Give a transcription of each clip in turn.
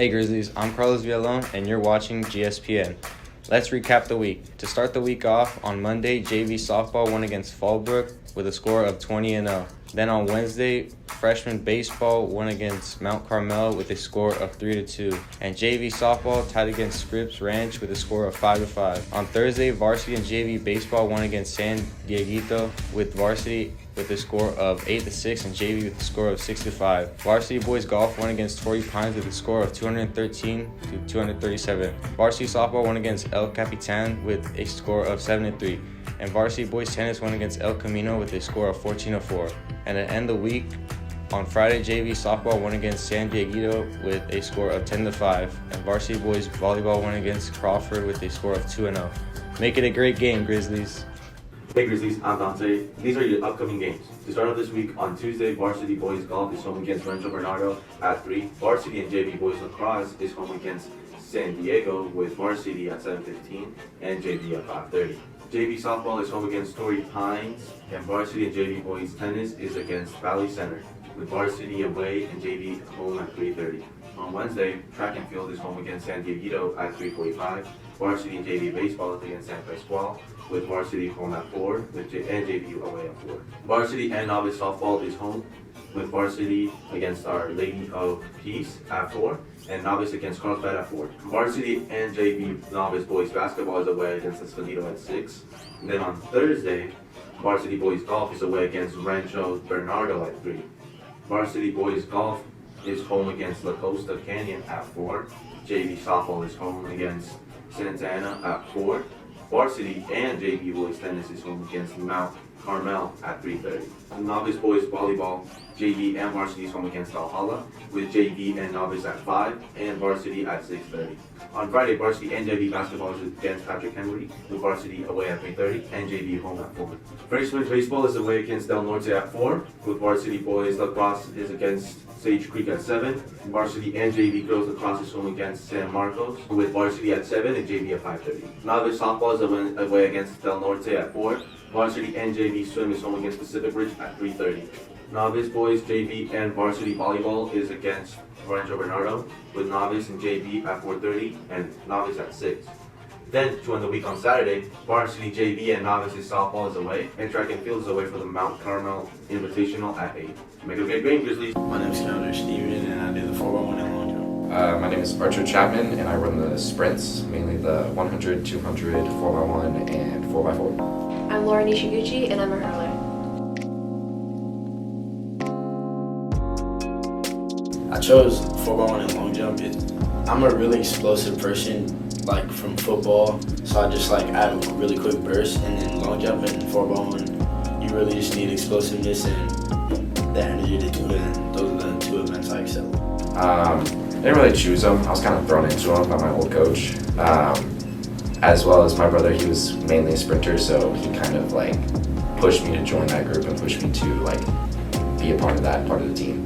Hey Grizzlies, I'm Carlos Villalon and you're watching GSPN. Let's recap the week. To start the week off, on Monday, JV softball won against Fallbrook with a score of 20-0. Then on Wednesday, freshman baseball won against Mount Carmel with a score of 3-2. And JV softball tied against Scripps Ranch with a score of 5-5. On Thursday, varsity and JV baseball won against San Dieguito with varsity with a score of 8-6 and JV with a score of 6-5. Varsity boys golf won against Torrey Pines with a score of 213-237. Varsity softball won against El Capitan with a score of 7-3. And varsity boys tennis won against El Camino with a score of 14-4. And at the end of the week, on Friday, JV softball won against San Dieguito with a score of 10-5. And varsity boys volleyball won against Crawford with a score of 2-0. Make it a great game, Grizzlies. Hey Grizzlies, I'm Dante. These are your upcoming games. To start off this week, on Tuesday, varsity boys golf is home against Rancho Bernardo at 3. Varsity and JV boys lacrosse is home against San Diego with varsity at 7:15 and JV at 5:30. JV softball is home against Torrey Pines, and varsity and JV boys tennis is against Valley Center with varsity away and JV home at 3:30. On Wednesday, track and field is home against San Dieguito at 3:45. Varsity and JV baseball is against San Pascual with varsity home at 4 and JV away at 4. Varsity and novice softball is home with varsity against Our Lady of Peace at 4 and novice against Carlsbad at 4. Varsity and JV novice boys basketball is away against Escondido at 6. And then on Thursday, varsity boys golf is away against Rancho Bernardo at 3. Varsity boys golf is home against La Costa Canyon at 4. JV softball is home against Santa Ana at 4. Varsity and JV boys tennis is home against Mount Carmel at 3:30. Novice boys volleyball, JV and varsity is home against Valhalla with JV and novice at 5 and varsity at 6:30. On Friday, varsity and JV basketball is against Patrick Henry with varsity away at 3:30 and JV home at 4. Freshman baseball is away against Del Norte at 4 with varsity boys lacrosse is against Sage Creek at 7. Varsity and JV girls lacrosse is home against San Marcos with varsity at 7 and JV at 5:30. Novice softball is away against Del Norte at 4. Varsity and JV swim is home against Pacific Ridge at 3:30. Novice boys, JV, and varsity volleyball is against Rancho Bernardo with novice and JV at 4:30 and novice at 6. Then, to end the week on Saturday, varsity, JV, and novice softball is away, and track and field is away for the Mount Carmel Invitational at 8. Make it a great game, Grizzlies. My name is Keller Steven, and I do the 4x1 and long jump. My name is Archer Chapman, and I run the sprints, mainly the 100, 200, 4x1, and 4x4. I'm Laura Nishiguchi, and I'm a hurler. I chose 4x1 and long jump. I'm a really explosive person, like from football, so I just like add a really quick burst, and then long jump and 4x1, you really just need explosiveness and the energy to do it, and those are the two events I excel in. I didn't really choose them. I was kind of thrown into them by my old coach. As well as my brother, he was mainly a sprinter, so he kind of like pushed me to join that group and pushed me to like be a part of that part of the team.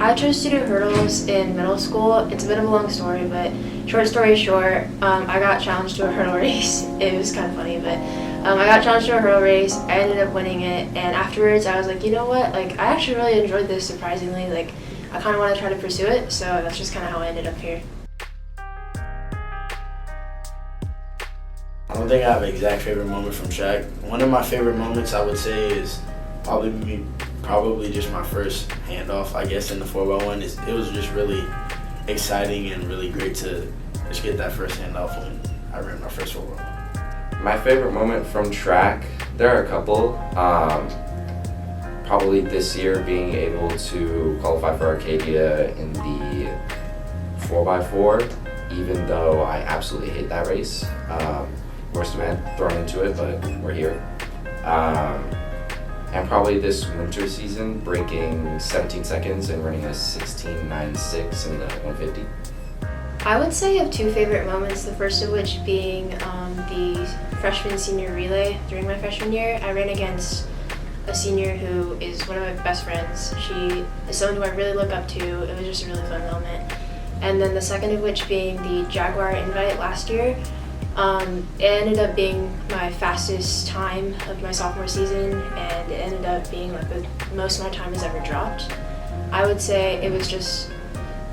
I chose to do hurdles in middle school. It's a bit of a long story, but short story short, I got challenged to a hurdle race. It was kind of funny, but I got challenged to a hurdle race. I ended up winning it, and afterwards I was like, you know what? Like, I actually really enjoyed this, surprisingly. Like, I kind of want to try to pursue it, so that's just kind of how I ended up here. I don't think I have an exact favorite moment from track. One of my favorite moments I would say is probably just my first handoff, I guess, in the 4x1. It was just really exciting and really great to just get that first handoff when I ran my first 4x1. My favorite moment from track, there are a couple. Probably this year being able to qualify for Arcadia in the 4x4, even though I absolutely hate that race. Worst man thrown into it, but we're here. And probably this winter season, breaking 17 seconds and running a 16.96 in the 150. I would say I have two favorite moments, the first of which being the freshman-senior relay during my freshman year. I ran against a senior who is one of my best friends. She is someone who I really look up to. It was just a really fun moment. And then the second of which being the Jaguar invite last year. It ended up being my fastest time of my sophomore season, and it ended up being like the most my time has ever dropped. I would say it was just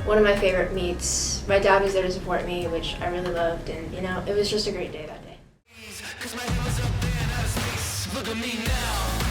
one of my favorite meets. My dad was there to support me, which I really loved, and it was just a great day that day. Cause my head was up there and out of space. Look at me now.